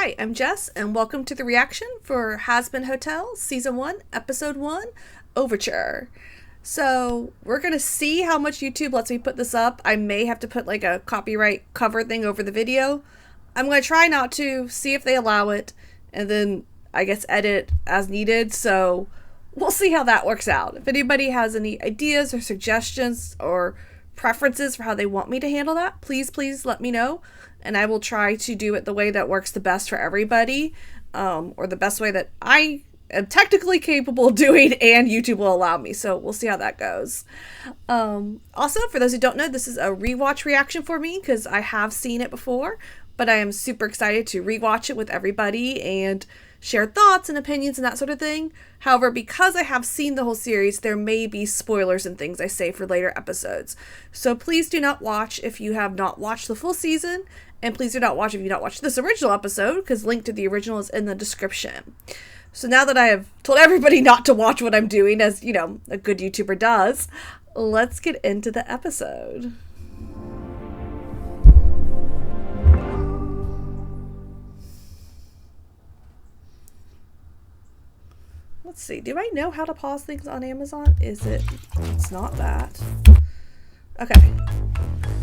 Hi, I'm Jess, and welcome to the reaction for Hazbin Hotel, Season 1, Episode 1, Overture. So, we're going to see how much YouTube lets me put this up. I may have to put like a copyright cover thing over the video. I'm going to try not to, see if they allow it, and then I guess edit as needed, so we'll see how that works out. If anybody has any ideas or suggestions or preferences for how they want me to handle that, please let me know, and I will try to do it the way that works the best for everybody, or the best way that I am technically capable of doing and YouTube will allow me, so we'll see how that goes. Also, for those who don't know, this is a rewatch reaction for me because I have seen it before, but I am super excited to rewatch it with everybody and share thoughts and opinions and that sort of thing. However, because I have seen the whole series, there may be spoilers and things I say for later episodes. So please do not watch if you have not watched the full season, and please do not watch if you not watched this original episode, because link to the original is in the description. So now that I have told everybody not to watch what I'm doing, as you know, a good YouTuber does, let's get into the episode. Let's see, do I know how to pause things on Amazon? It's not that. Okay.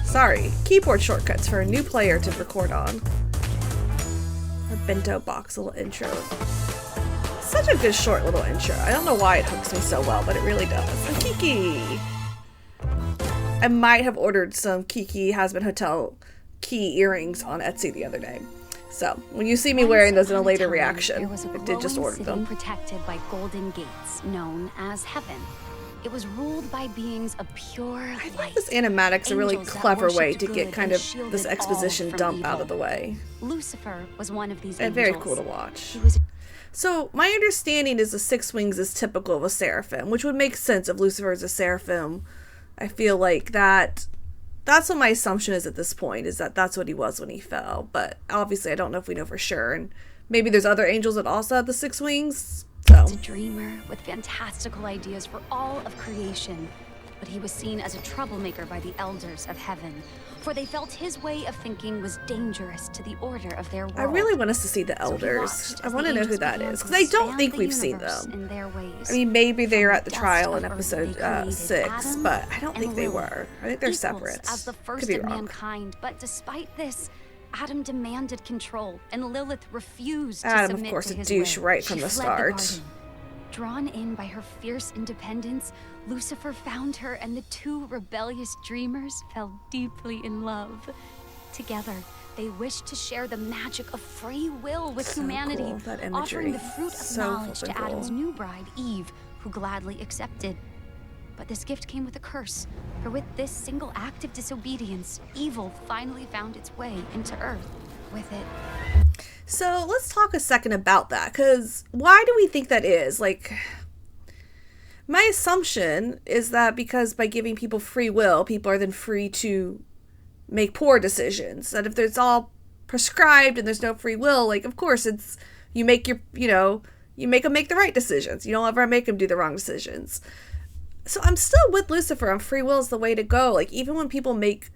Sorry, keyboard shortcuts for a new player to record on. Our bento box little intro. Such a good short little intro. I don't know why it hooks me so well, but it really does. And Kiki! I might have ordered some Kiki Hazbin Hotel key earrings on Etsy the other day. So, when you see me wearing those in a later reaction, I did just order them. Protected by golden gates, known as heaven. It was ruled by beings of pure light. I think this animatic's a really clever way to get kind of this exposition dump out of the way. Lucifer was one of these and angels. Very cool to watch. So, my understanding is the six wings is typical of a seraphim, which would make sense if Lucifer is a seraphim. I feel like that's what my assumption is at this point, is that that's what he was when he fell. But obviously I don't know if we know for sure. And maybe there's other angels that also have the six wings. So. He's a dreamer with fantastical ideas for all of creation. But he was seen as a troublemaker by the elders of heaven, for they felt his way of thinking was dangerous to the order of their world. I really want us to see the elders. I want to know who that is, because I don't think we've seen them. I mean, maybe they were at the trial in episode 6, but I don't think they were. I think they're separate. As the first of mankind, but despite this, Adam demanded control, and Lilith refused to submit to his will. Adam, of course, a douche right from the start. Drawn in by her fierce independence, Lucifer found her, and the two rebellious dreamers fell deeply in love. Together, they wished to share the magic of free will with humanity, cool, that imagery. Offering the fruit of knowledge to Adam's new bride, Eve, who gladly accepted. But this gift came with a curse, for with this single act of disobedience, evil finally found its way into Earth. With it. So let's talk a second about that, because why do we think that is? Like, my assumption is that because by giving people free will, people are then free to make poor decisions. That if there's all prescribed and there's no free will, like, of course it's, you make your, you make them make the right decisions. You don't ever make them do the wrong decisions. So I'm still with Lucifer on free will is the way to go. Like, even when people make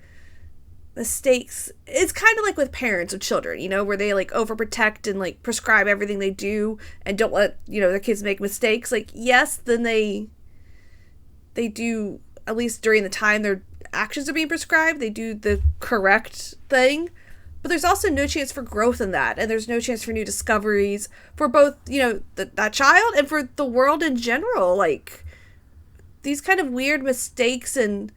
mistakes, it's kind of like with parents of children, where they like overprotect and like prescribe everything they do and don't let their kids make mistakes. Like, yes, then they do, at least during the time their actions are being prescribed, they do the correct thing, but there's also no chance for growth in that, and there's no chance for new discoveries for both that child and for the world in general. Like, these kind of weird mistakes, and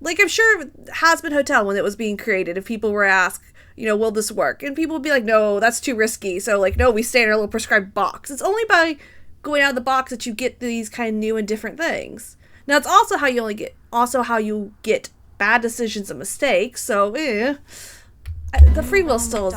like, I'm sure Hazbin Hotel, when it was being created, if people were asked, will this work? And people would be like, no, that's too risky. So, like, no, we stay in our little prescribed box. It's only by going out of the box that you get these kind of new and different things. Now, it's also how you get bad decisions and mistakes. So, the free will still is.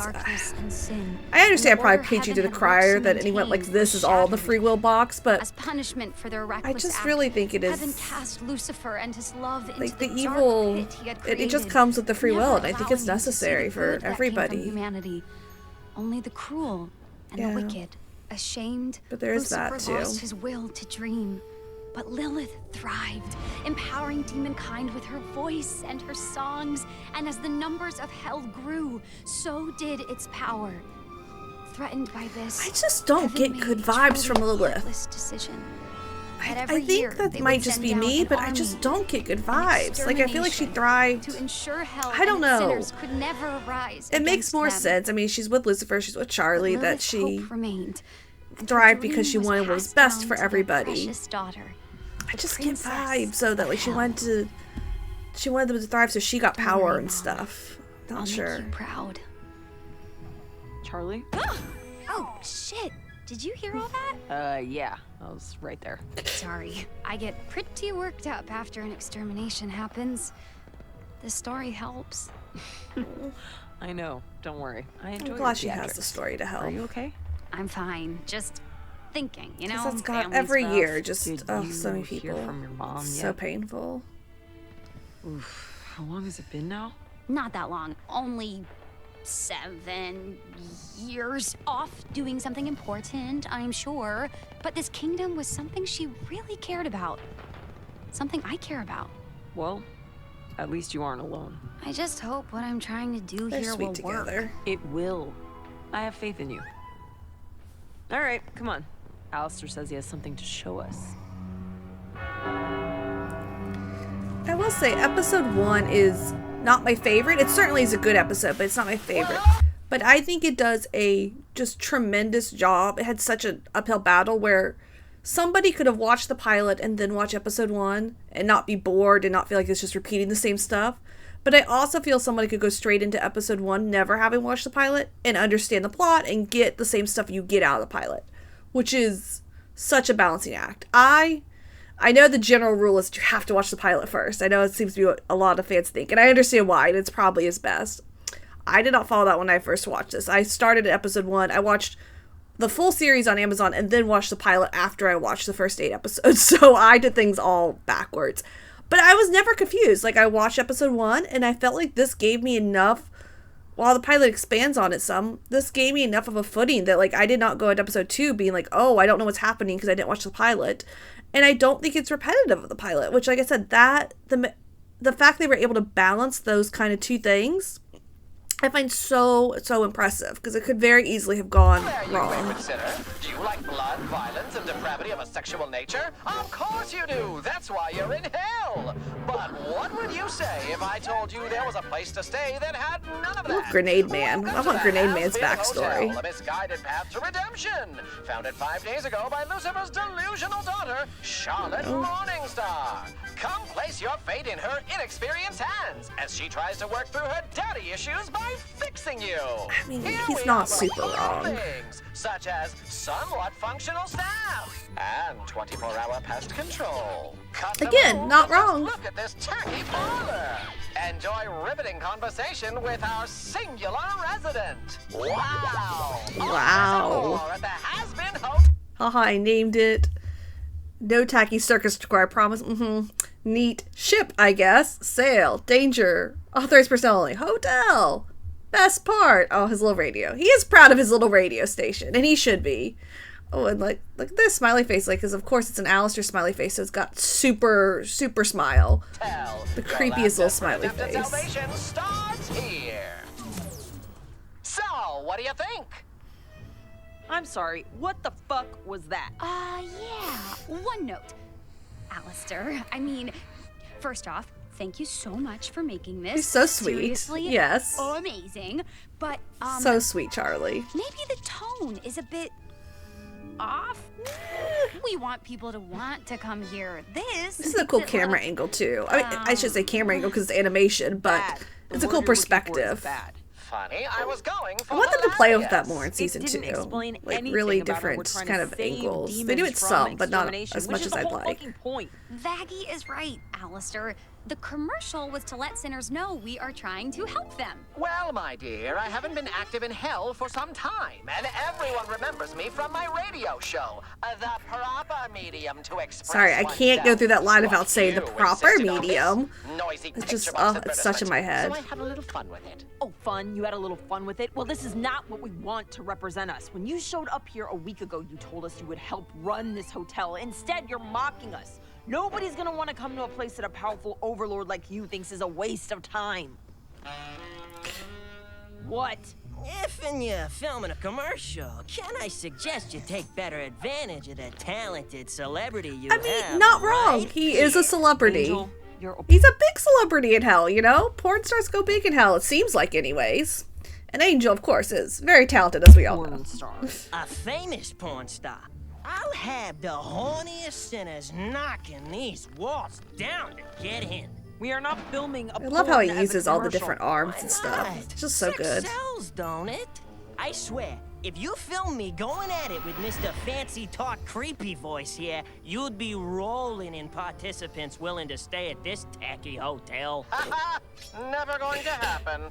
I understand I probably paint you to the crier that anyone like this is all the free will box, but as punishment for their I just really think it is. Heaven cast Lucifer and his love into like the dark evil. pit he had created, It just comes with the free will, and I think it's allowing to see necessary the for good that came from everybody. humanity. Only the cruel and the wicked, ashamed, But there is Lucifer that too. lost his will to dream. But Lilith thrived, empowering demonkind with her voice and her songs, and as the numbers of hell grew, so did its power. threatened by this. I just don't get good vibes from Lilith. Decision. I think that might just be me, but I just don't get good vibes. Like, I feel like she thrived. To ensure hell I don't know. sinners could never arise. It makes more sense. I mean, she's with Lucifer, she's with Charlie, that she thrived because she wanted what was best for everybody. I just get vibes so that like she wanted them to thrive, so she got power and stuff. Not sure. Make you proud. Charlie? Oh shit! Did you hear all that? Yeah. I was right there. Sorry. I get pretty worked up after an extermination happens. The story helps. I know. Don't worry. I enjoy I'm glad she has the story to help. Are you okay? I'm fine. Just thinking, you know? That's got family every stuff. year. Just, Did so many you hear people. from your mom So yet? painful. Oof. How long has it been now? Not that long. Only 7 years off doing something important, I'm sure. But this kingdom was something she really cared about. Something I care about. Well, at least you aren't alone. I just hope what I'm trying to do They're here sweet will together. work. It will. I have faith in you. All right, come on. Alistair says he has something to show us. I will say, episode 1 is not my favorite. It certainly is a good episode, but it's not my favorite. But I think it does a just tremendous job. It had such an uphill battle where somebody could have watched the pilot and then watch episode 1 and not be bored and not feel like it's just repeating the same stuff. But I also feel somebody could go straight into episode 1, never having watched the pilot, and understand the plot and get the same stuff you get out of the pilot, which is such a balancing act. I know the general rule is you have to watch the pilot first. I know it seems to be what a lot of fans think, and I understand why, and it's probably his best. I did not follow that when I first watched this. I started at episode 1. I watched the full series on Amazon and then watched the pilot after I watched the first 8 episodes. So I did things all backwards. But I was never confused. Like, I watched episode 1 and I felt like this gave me enough, while the pilot expands on it some, this gave me enough of a footing that, like, I did not go into episode 2 being like, oh, I don't know what's happening because I didn't watch the pilot. And I don't think it's repetitive of the pilot, which, like I said, that the fact they were able to balance those kind of two things, I find so impressive, because it could very easily have gone wrong. Do you like blood, violence, and depravity of a sexual nature? Of course you do! That's why you're in hell! But what would you say if I told you there was a place to stay that had none of that? Grenade Man. I want Grenade Man's Hazbin backstory. Hotel, a misguided path to redemption. Founded 5 days ago by Lucifer's delusional daughter, Charlotte Morningstar. Come place your fate in her inexperienced hands as she tries to work through her daddy issues by fixing you. I mean, Here he's we not offer super other wrong. Things, such as somewhat functional staff and 24-hour pest control. Again, not Just wrong. Look at this tacky parlor. Enjoy riveting conversation with our singular resident. Wow. Wow. More at the Hazbin Hotel. Haha, I named it. No tacky circus decor, I promise. Neat. Ship, I guess. Sail. Danger. Authorized personnel only. Hotel. Best part. Oh, his little radio. He is proud of his little radio station, and he should be. Oh, and like, look at this smiley face. Like, because of course it's an Alistair smiley face, so it's got super smile. The creepiest little smiley face. Salvation starts here. So, what do you think? I'm sorry, what the fuck was that? Yeah. One note. Alistair, I mean, first off, thank you so much for making this. He's so sweet. Seriously, Yes. amazing. But, So sweet, Charlie. maybe the tone is a bit off. We want people to want to come here. This This is a cool makes it camera look- angle, too. I mean, I should say camera angle because it's animation, but Bad. The it's a word cool you're looking for is perspective. bad. Funny, I was going for I want them to play with that hilarious. more in season It 2. didn't explain Like, anything really about how we're different trying kind to of save angles. They demons do it from some, but not extermination, as which much is as the I'd whole like. fucking point. Vaggie is right, Alistair. The commercial was to let sinners know we are trying to help them. Well, my dear, I haven't been active in hell for some time, and everyone remembers me from my radio show, the proper medium to express Sorry, I can't go through that line oneself. without saying the You proper insisted on this medium. Noisy It's just, picture box it's such in my head. So I had a little fun with it. Oh, fun? You had a little fun with it? Well, this is not what we want to represent us. When you showed up here a week ago, you told us you would help run this hotel. Instead, you're mocking us. Nobody's gonna want to come to a place that a powerful overlord like you thinks is a waste of time. What? If when you're filming a commercial, can I suggest you take better advantage of the talented celebrity you have? I mean, not wrong. right? He is a celebrity. Angel, you're He's a big celebrity in hell, you know? Porn stars go big in hell, it seems like anyways. And Angel, of course, is very talented, as we all know. porn star. A famous porn star. I'll have the horniest sinners knocking these walls down to get in. We are not filming a I love how he porn as a uses all the commercial. different arms and Why stuff. not? It's just so Sex good. sells, don't it? I swear, if you film me going at it with Mr. Fancy Talk Creepy Voice here, you'd be rolling in participants willing to stay at this tacky hotel. Never going to happen.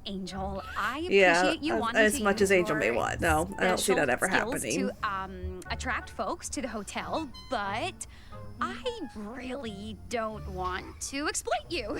Angel, I Yeah, appreciate you wanting as to much use as Angel may your want. No, I don't see that ever special happening. skills to attract folks to the hotel, but I really don't want to exploit you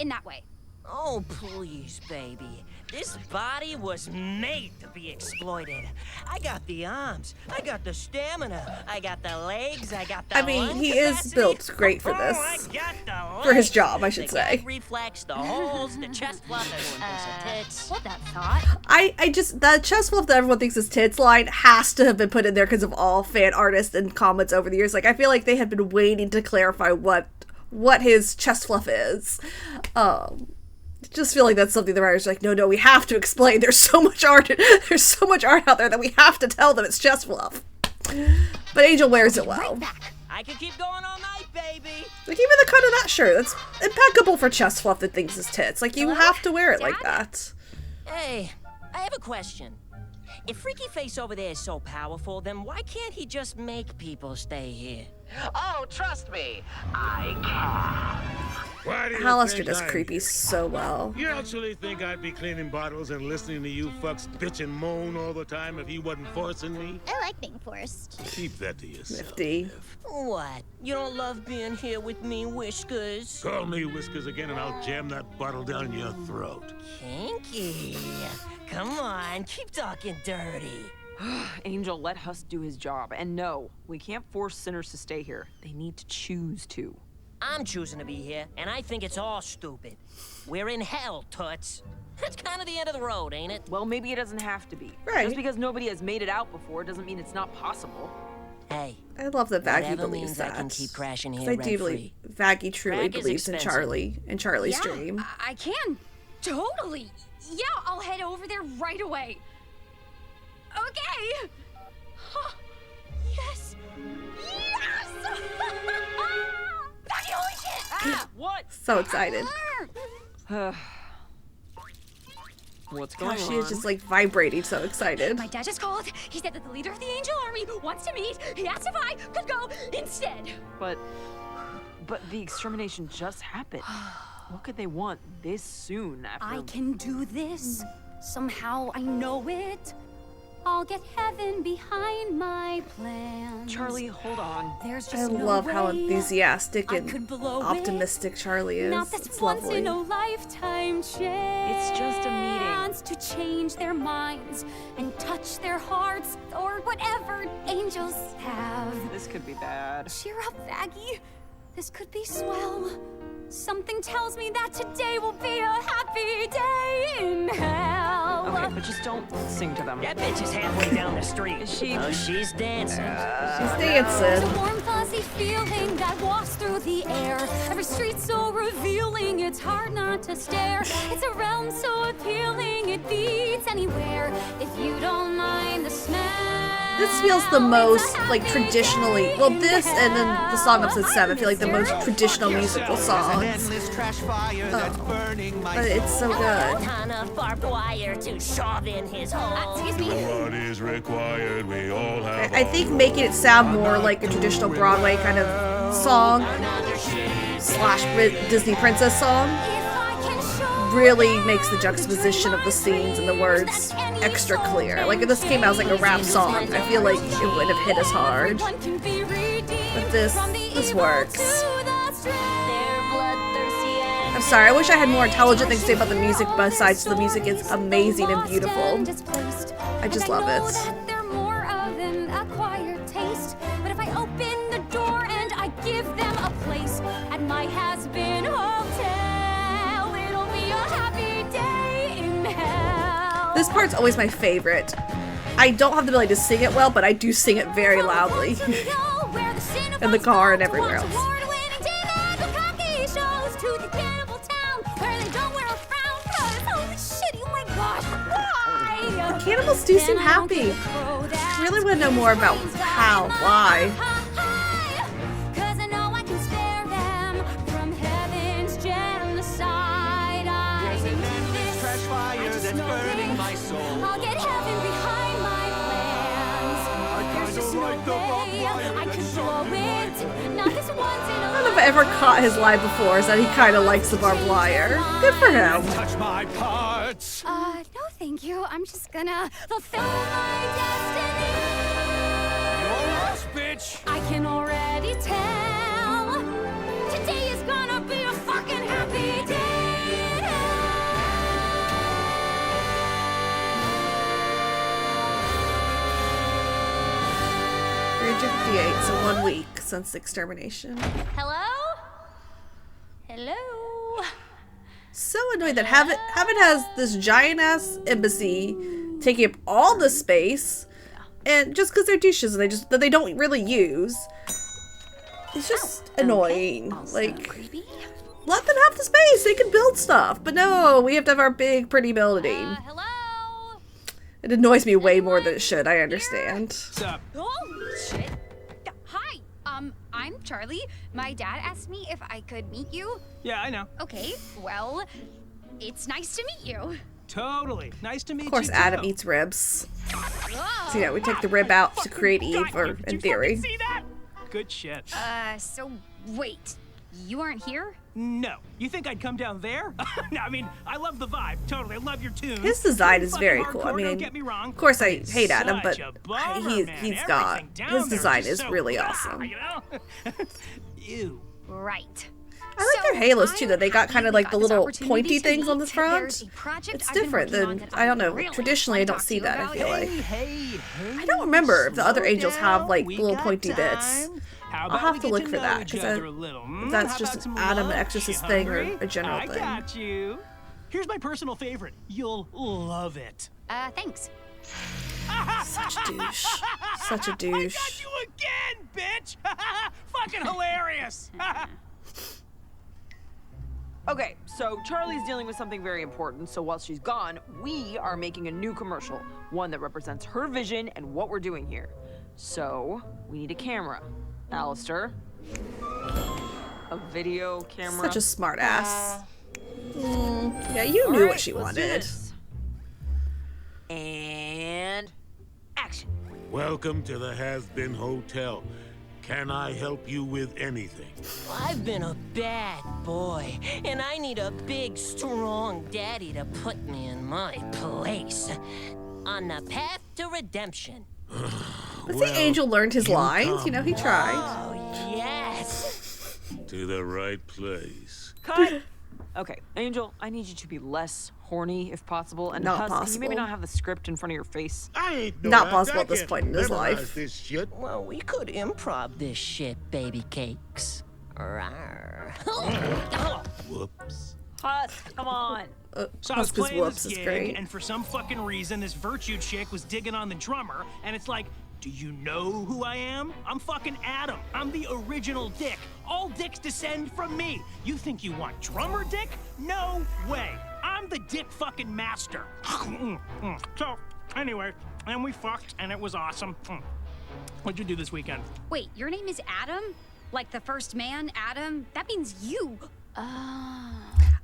in that way. Oh, please, baby. This body was made to be exploited. I got the arms, I got the stamina, I got the legs, I got the I mean, lung he is capacity. built great for Oh, this. I got the For his legs, job, I should the say. gag reflex, the holes, the chest fluff, everyone thinks of tits. Hold that thought. I just, that chest fluff that everyone thinks is tits line has to have been put in there because of all fan artists and comments over the years. Like, I feel like they had been waiting to clarify what his chest fluff is. Just feel like that's something the writers are like, no, we have to explain. There's so much art out there that we have to tell them it's chest fluff. But Angel wears it well. Right back. I could keep going all night, baby. Like, even the cut of that shirt, that's impeccable for chest fluff that thinks is tits. Like, you Hello? have to wear it like Dad? that. Hey, I have a question. If Freaky Face over there is so powerful, then why can't he just make people stay here? Oh, trust me, I can. Why do you Hollister think does I'm creepy here? so well. You actually think I'd be cleaning bottles and listening to you fucks bitch and moan all the time if he wasn't forcing me? I like being forced. Keep that to yourself. Nifty. What? You don't love being here with me, Whiskers? Call me Whiskers again and I'll jam that bottle down your throat. Kinky. Come on, keep talking dirty. Angel, let Huss do his job. And no, we can't force sinners to stay here. They need to choose to. I'm choosing to be here, and I think it's all stupid. We're in hell, Toots. That's kind of the end of the road, ain't it? Well, maybe it doesn't have to be. Right. Just because nobody has made it out before doesn't mean it's not possible. Hey, I love that Vaggie whatever believes means that. I can keep crashing 'Cause here I do believe Vaggie truly Crack is believes in expensive. Charlie's Yeah, dream. I can. Totally. Yeah, I'll head over there right away. Okay. Huh. Yes. Yes! Baggy, holy shit! Ah, what? So excited. What's going Gosh, on? she is just like vibrating, so excited. My dad just called. He said that the leader of the Angel Army wants to meet. He asked if I could go instead. But the extermination just happened. What could they want this soon after? I can do this. Somehow I know it. I'll get heaven behind my plans. Charlie, hold on. There's I just no love how way enthusiastic I and could blow optimistic Charlie is. Not this It's once lovely. in a lifetime chance. It's just a meeting. To change their minds and touch their hearts or whatever angels have. This could be bad. Cheer up, Vaggie. This could be swell. Something tells me that today will be a happy day in hell. Okay, but just don't sing to them. That bitch is halfway down the street. Is she? Oh, she's dancing. She's It's a dancing. warm, fuzzy feeling that walks through the air. Every street so revealing, it's hard not to stare. It's a realm so appealing, it beats anywhere. If you don't mind the smell. This feels the most it's a like happy traditionally. day Well, in this and then the song hell. episode 7 feel like the most traditional musical songs. But it's so good. Ton of barbed wire to shove in his hole. Excuse me. What is required, we all have. I think making it sound more like a traditional Broadway kind of song / Disney princess song really makes the juxtaposition of the scenes and the words extra clear. Like if this came out as like a rap song, I feel like it wouldn't have hit as hard. But this works. I'm sorry, I wish I had more intelligent things to say about the music besides the music is amazing and beautiful. I just love it. They're more of an acquired taste. But if I open the door and I give them a place at my Hazbin hotel, it'll be a happy day in hell. this part's always my favorite. I don't have the ability to sing it well, but I do sing it very loudly. In the car and everywhere else. The cannibals do seem happy. I really want to know more about how, why. I don't know if I ever caught his lie before, is that he kind of likes the barbed wire. Good for him. Touch my parts. No thank you. I'm just gonna fulfill my destiny. You're lost, bitch. I can already tell. Today is gonna be a fucking happy day. 358, so 1 week since the extermination. Hello? Hello? So annoyed that Heaven has this giant ass embassy taking up all the space, and just because they're douches that they don't really use. It's just annoying. Like, let them have the space. They can build stuff, but no, we have to have our big pretty building. Hello? It annoys me way more than it should. I understand. What's up? Oh, shit. Hi, I'm Charlie. My dad asked me if I could meet you. Yeah, I know. Okay, well, it's nice to meet you. Totally. Nice to meet you. Of course, Adam eats ribs. So yeah, we take the rib out to create Eve, or in theory. See that? Good shit. So, wait. You aren't here? No. You think I'd come down there? No, I mean, I love the vibe. Totally. I love your tunes. His design is very Fucking cool. I hardcore, mean, don't get me wrong. of course I hate Adam, but Such a bummer, he's man. got Everything down his there design just is so really blah, awesome. You know? Ew. Right. I like their halos too, that they got kind of like the little pointy things on the front. It's different than, I don't know, traditionally I don't see that, I feel like. I don't remember if the other angels have like little pointy bits. I'll have to look for that, because that's just an Adam Exorcist thing or a general thing. I got you. Here's my personal favorite. You'll love it. Thanks. Such a douche. Such a douche. I got you again, bitch! Fucking hilarious! Okay, so Charlie's dealing with something very important, so while she's gone, we are making a new commercial. One that represents her vision and what we're doing here. So, we need a camera. Alistair. A video camera. Such a smart ass. Yeah, you knew what she wanted. And action. Welcome to the Hazbin Hotel. Can I help you with anything? I've been a bad boy, and I need a big, strong daddy to put me in my place. On the path to redemption. But the angel learned his lines, you know, he tried. Oh, yes. To the right place. Cut! Okay, Angel, I need you to be less horny if possible, and Not Hus, can you maybe possible. not have the script in front of your face? I ain't no Not act. possible I at this can't point in his memorize life. This shit. Well, we could improv this shit, baby cakes. Rawr. Whoops. Hus, come on. So I was Husk's playing whoops this is gig, great. and for some fucking reason, this Virtue chick was digging on the drummer, and it's like, do you know who I am? I'm fucking Adam. I'm the original Dick. All dicks descend from me. You think you want drummer dick? No way. I'm the dick fucking master. So, anyway, and we fucked, and it was awesome. What'd you do this weekend? Wait, your name is Adam? Like the first man, Adam? That means you.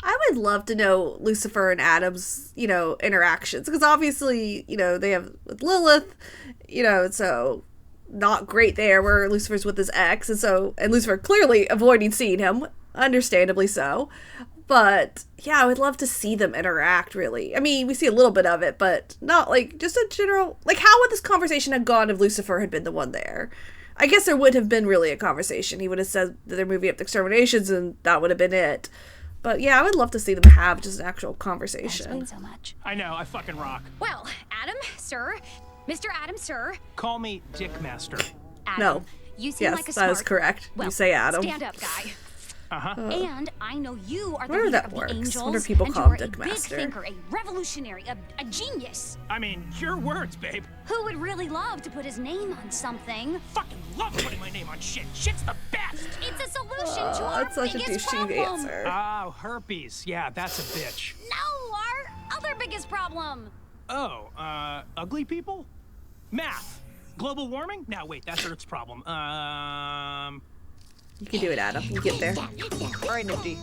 I would love to know Lucifer and Adam's, you know, interactions, because obviously, you know, they have with Lilith, you know, so not great there where Lucifer's with his ex, and Lucifer clearly avoiding seeing him, understandably so. But yeah, I would love to see them interact, really. I mean, we see a little bit of it, but not like just a general, like how would this conversation have gone if Lucifer had been the one there? I guess there would have been really a conversation. He would have said that they're moving up the exterminations and that would have been it. But yeah, I would love to see them have just an actual conversation. Explain so much. I know, I fucking rock. Well, Adam, sir. Mr. Adam, sir. Call me Dick Master. Adam, No. you seem Yes, like a that is smart, correct. well, You say Adam. stand-up guy. And I know you are the wonder leader that of works. the Angels. Wonder if people and call you're him a Dick big Master. thinker, a revolutionary, a genius. I mean, your words, babe. Who would really love to put his name on something? Fucking love putting my name on shit. Shit's the best. It's a solution to our That's such a biggest douchey problem. answer. Oh, herpes. Yeah, that's a bitch. No, our other biggest problem. Oh, ugly people? Math. Global warming? No, wait, that's Earth's problem. You can do it, Adam. You get there. All right, Nifty.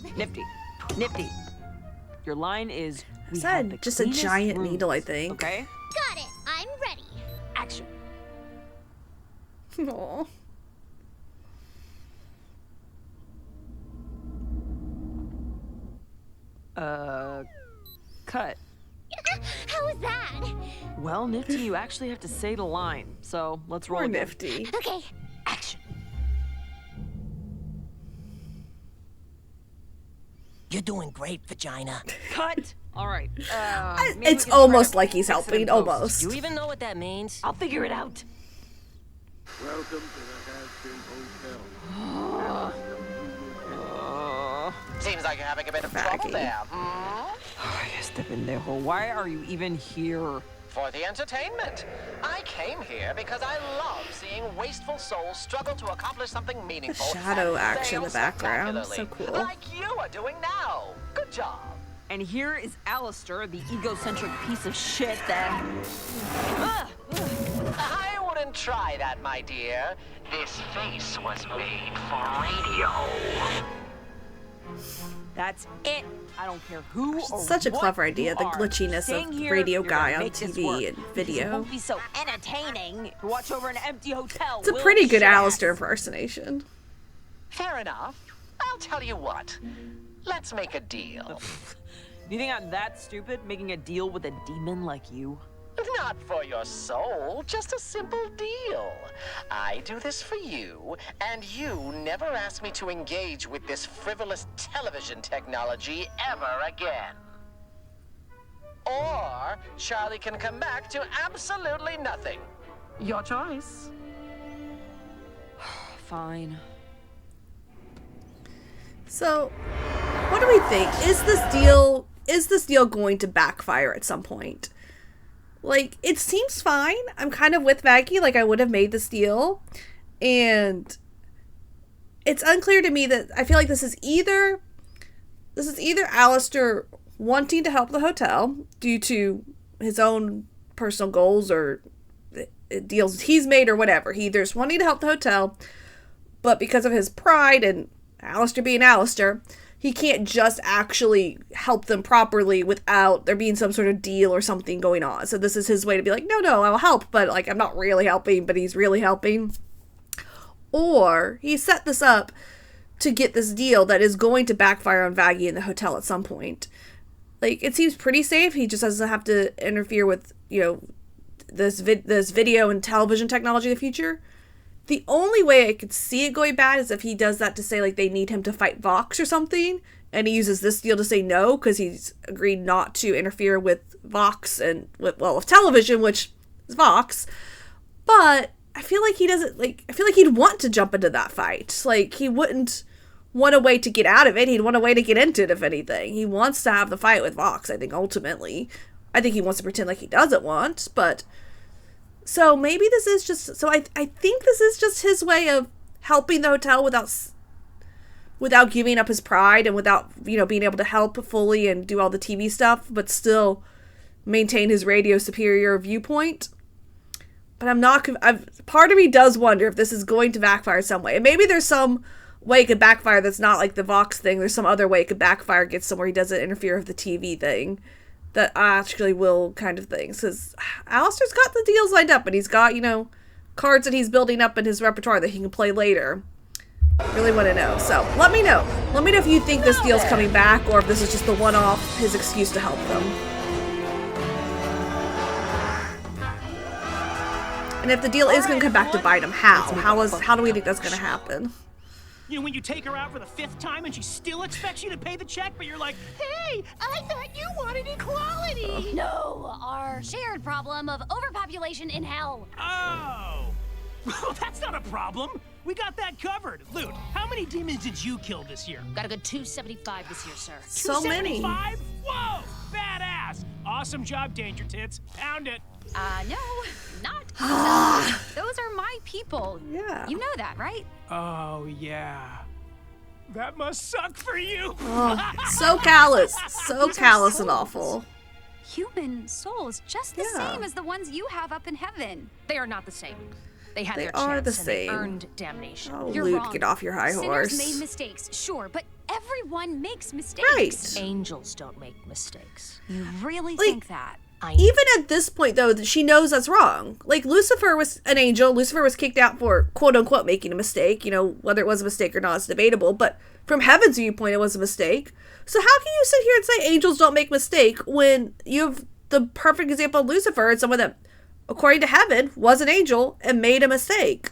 Your line is, we Is have that the just a cleanest giant rooms, needle, I think? Okay? Got it. I'm ready. Action. Aw. Cut. How was that? Well, Nifty, you actually have to say the line. So, let's roll Poor again. Nifty. Okay. Action. You're doing great, vagina. Cut. All right. Maybe we It's can try almost to like he's fix it in helping. post. Almost. You even know what that means? I'll figure it out. Welcome to the Hazbin Hotel. Seems like you're having a bit of Baggy. trouble there. Este pendejo. Why are you even here? For the entertainment. I came here because I love seeing wasteful souls struggle to accomplish something meaningful. shadow and action in fail the background. So spectacularly, cool. Like you are doing now. Good job. And here is Alistair, the egocentric piece of shit that... I wouldn't try that, my dear. This face was made for radio. That's it. I don't care who or Such a what clever idea, you the are. glitchiness Staying of here, radio you're guy gonna on make this TV work, and because video. It won't be so entertaining to watch over an empty hotel. It's a will pretty it, good shit-ass? Alistair impersonation. Fair enough. I'll tell you what. Let's make a deal. Do you think I'm that stupid, making a deal with a demon like you? Not for your soul, just a simple deal. I do this for you, and you never ask me to engage with this frivolous television technology ever again. Or Charlie can come back to absolutely nothing. Your choice. Fine. So, what do we think? Is this deal going to backfire at some point? Like, it seems fine. I'm kind of with Maggie, like I would have made this deal. And it's unclear to me that I feel like this is either Alistair wanting to help the hotel due to his own personal goals or deals he's made or whatever. He either's wanting to help the hotel, but because of his pride and Alistair being Alistair, he can't just actually help them properly without there being some sort of deal or something going on. So this is his way to be like, no, I'll help, but like I'm not really helping, but he's really helping. Or he set this up to get this deal that is going to backfire on Vaggie in the hotel at some point. Like, it seems pretty safe. He just doesn't have to interfere with, this video and television technology in the future. The only way I could see it going bad is if he does that to say, like, they need him to fight Vox or something, and he uses this deal to say no, because he's agreed not to interfere with Vox and, with television, which is Vox. But I feel like he doesn't, I feel like he'd want to jump into that fight. Like, he wouldn't want a way to get out of it. He'd want a way to get into it, if anything. He wants to have the fight with Vox, I think, ultimately. I think he wants to pretend like he doesn't want, but... So maybe this is just... So I think this is just his way of helping the hotel without giving up his pride and without, being able to help fully and do all the TV stuff, but still maintain his radio superior viewpoint. But I'm not... part of me does wonder if this is going to backfire some way. And maybe there's some way it could backfire that's not like the Vox thing. There's some other way it could backfire, get somewhere he doesn't interfere with the TV thing. That actually will kind of things. Because Alistair's got the deals lined up, and he's got, cards that he's building up in his repertoire that he can play later. Really want to know. So, let me know. Let me know if you think this deal's coming back, or if this is just the one-off, his excuse to help them. And if the deal is going to come back to bite him, how? How do we think that's going to happen? When you take her out for the 5th time and she still expects you to pay the check, but you're like, hey, I thought you wanted equality. No, our shared problem of overpopulation in hell. Oh. Well, that's not a problem. We got that covered. Loot, how many demons did you kill this year? Got a good 275 this year, sir. So many. 275? Whoa! Badass! Awesome job, Danger Tits. Pound it. No, not. Those are my people. Yeah. You know that, right? Oh, yeah. That must suck for you. Oh, so callous. So callous and awful. Human souls, just the Yeah. same as the ones you have up in heaven. They are not the same. They had They their are chance the and they same. earned damnation. Oh, You're Luke, wrong. get off your high Sinners horse. made mistakes, sure, but everyone makes mistakes. Right. Angels don't make mistakes. You really Like, think that? Even at this point, though, she knows that's wrong. Like, Lucifer was an angel. Lucifer was kicked out for, quote-unquote, making a mistake. You know, whether it was a mistake or not is debatable. But from Heaven's viewpoint, it was a mistake. So how can you sit here and say angels don't make mistake when you have the perfect example of Lucifer and someone that, according to Heaven, was an angel and made a mistake?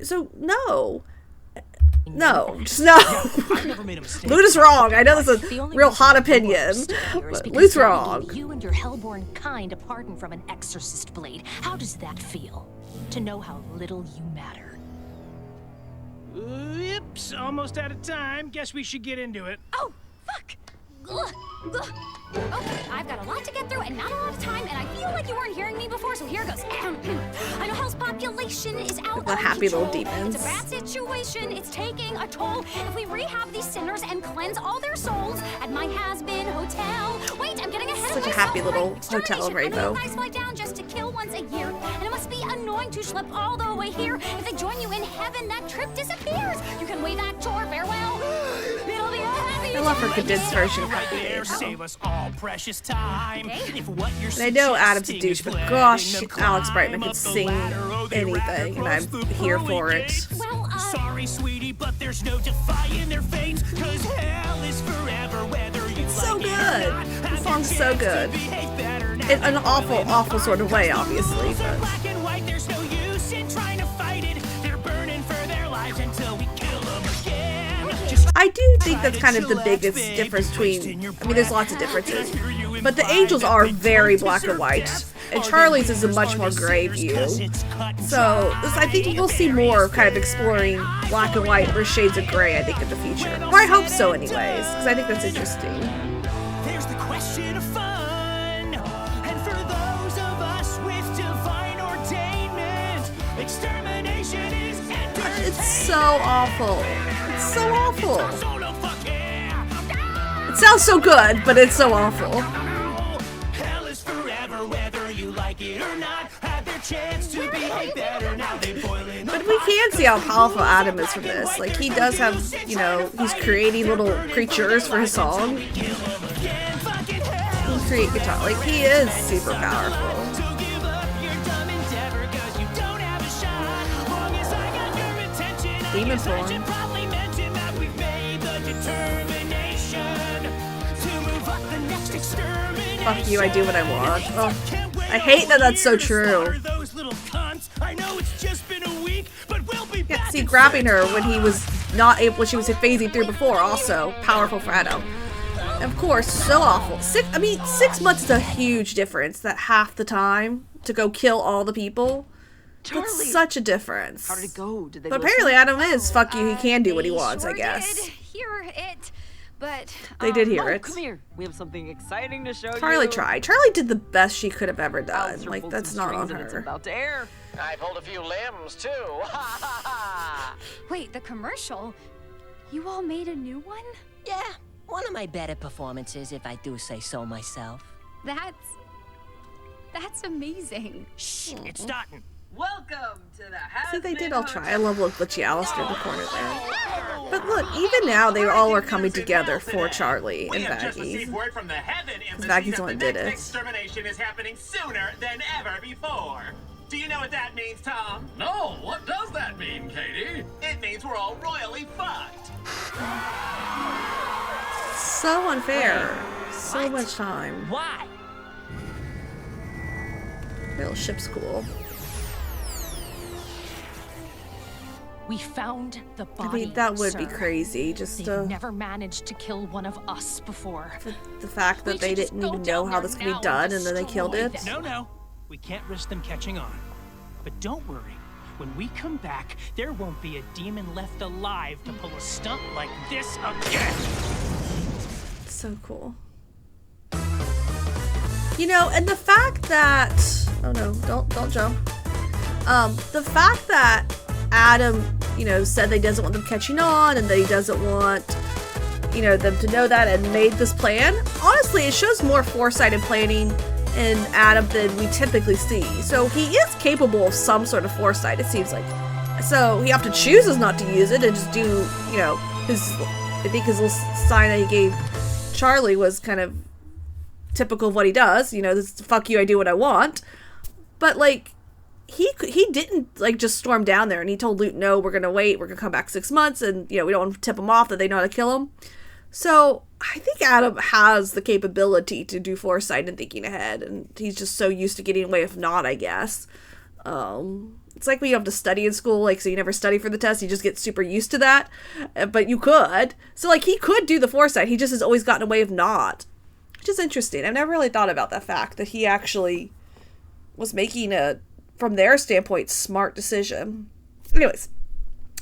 So, no. No. Just no. I've never made a mistake. Loot is wrong. I know this is The a only real reason hot we're opinion. still here is But because Loot's Daddy wrong. gave you and your hellborn kind a pardon from an exorcist blade. How does that feel? To know how little you matter. Oops, almost out of time. Guess we should get into it. Oh, fuck! Ugh, ugh. Okay, I've got a lot to get through and not a lot of time, and I feel like you weren't hearing me before, so here goes. I know Hell's population is out The of happy little control. demons. It's a bad situation. It's taking a toll. If we rehab these sinners and cleanse all their souls at my Hazbin hotel. Wait, I'm getting ahead Such of a myself. happy little Right, hotel in extermination. Rainbow. I know you guys fly down just to kill once a year, and it must be annoying to schlep all the way here. If they join you in heaven, that trip disappears. You can wave at your farewell. It'll be a happy I love her condensed version of Right Happy there, Days. save us all precious time. Okay. If what you're And I know Adam's a suggesting douche, is but letting gosh, them Alex climb Brightman could up the sing ladder, oh, they anything, rather and cross I'm the here pearly for it. gates. Well, Sorry, sweetie, but there's no defying their fate. 'Cause hell is forever, whether you It's so like it or good. not. The Have song's your so chance to good. behave better now. In an awful, awful sort of way, obviously, Rules are but black and white, there's no use in trying to fight it. They're burning for their lives until we kill them again. Just I do think that's kind of the biggest difference between, I mean, there's lots of differences, but the angels are very black and white, and Charlie's is a much more gray view. So I think we'll see more kind of exploring black and white or shades of gray, I think, in the future. Or I hope so anyways, because I think that's interesting. There's the question of fun, and for those of us with divine ordainment, extermination is entertainment. It's so awful. It's so awful. Solo fuck yeah! It sounds so good, but it's so awful. Hell is forever, whether you like it or not. Have their chance to behave better now. They boil in the But we can see how powerful Adam is from this. Like, he does have, you know, he's creating little creatures for his song. He can create guitar. Like, he is super powerful. Demon form. Fuck you, I do what I want. Oh, I hate that that's so true. Yeah, see, grabbing her when he was not able, when she was phasing through before, also powerful for Adam. And of course, so awful. 6 months is a huge difference. That half the time to go kill all the people. Charlie, That's such a difference. how did it go? Did they But listen? apparently Adam is, fuck you, he can do what he They wants, I sure guess. Did hear it, but They did hear Oh, it. come here. We have something exciting to show you. Charlie tried. Charlie did the best she could have ever done. Alistair Like, pulled that's some not on strings and it's her. about to air. I pulled a few limbs, too. Ha ha ha! Wait, the commercial? You all made a new one? Yeah, one of my better performances, if I do say so myself. That's amazing. Shh, it's starting. Welcome to the Hazbin So they did all try. I love little glitchy Alistair in the corner there. But look, even now they all are coming together for Charlie and Maggie. word from the heaven embassy Maggie's that the one the who did next it. extermination is happening sooner than ever before. Do you know what that means, Tom? No, what does that mean, Katie? It means we're all royally fucked. So unfair. So much time. Why? Little ship school. We found the I body. mean, that would be sir. crazy. Just They've never managed to kill one of us before. the fact that We they should just didn't go even know down how there this could be now done and and then they killed destroy it. them. No, we can't risk them catching on. But don't worry. When we come back, there won't be a demon left alive to pull a stunt like this again. So cool. You know, and the fact that, oh no, don't jump. The fact that Adam, you know, said that he doesn't want them catching on and that he doesn't want, you know, them to know that and made this plan, honestly, it shows more foresight and planning in Adam than we typically see. So he is capable of some sort of foresight, it seems like. So he often chooses not to use it and just do, you know, I think his little sign that he gave Charlie was kind of typical of what he does. You know, this is, fuck you, I do what I want. But, like, he didn't, like, just storm down there and he told Luke, no, we're gonna wait, we're gonna come back 6 months, and, you know, we don't want to tip him off that they know how to kill him. So I think Adam has the capability to do foresight and thinking ahead, and he's just so used to getting away with not, I guess. It's like when you have to study in school, like, so you never study for the test, you just get super used to that, but you could. So, like, he could do the foresight, he just has always gotten away with not. Which is interesting. I've never really thought about the fact that he actually was making a, from their standpoint, smart decision. Anyways,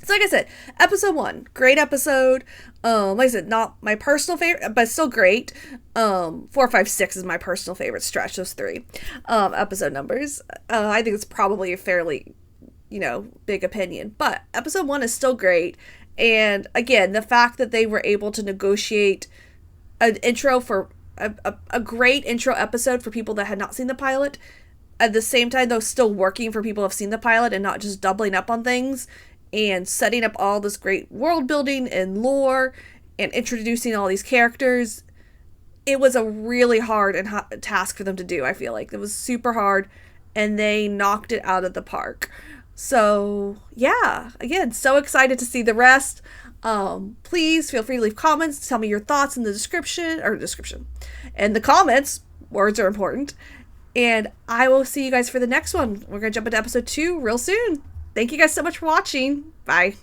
so like I said, episode 1, great episode. Like I said, not my personal favorite, but still great. 4, 5, 6 is my personal favorite stretch, those 3 episode numbers. I think it's probably a fairly, you know, big opinion. But episode 1 is still great. And again, the fact that they were able to negotiate an intro for a great intro episode for people that had not seen the pilot, at the same time, though, still working for people who have seen the pilot and not just doubling up on things and setting up all this great world building and lore and introducing all these characters. It was a really hard and task for them to do, I feel like. It was super hard, and they knocked it out of the park. So, yeah, again, so excited to see the rest. Please feel free to leave comments, tell me your thoughts in the description, and the comments. Words are important. And I will see you guys for the next one. We're going to jump into episode 2 real soon. Thank you guys so much for watching. Bye.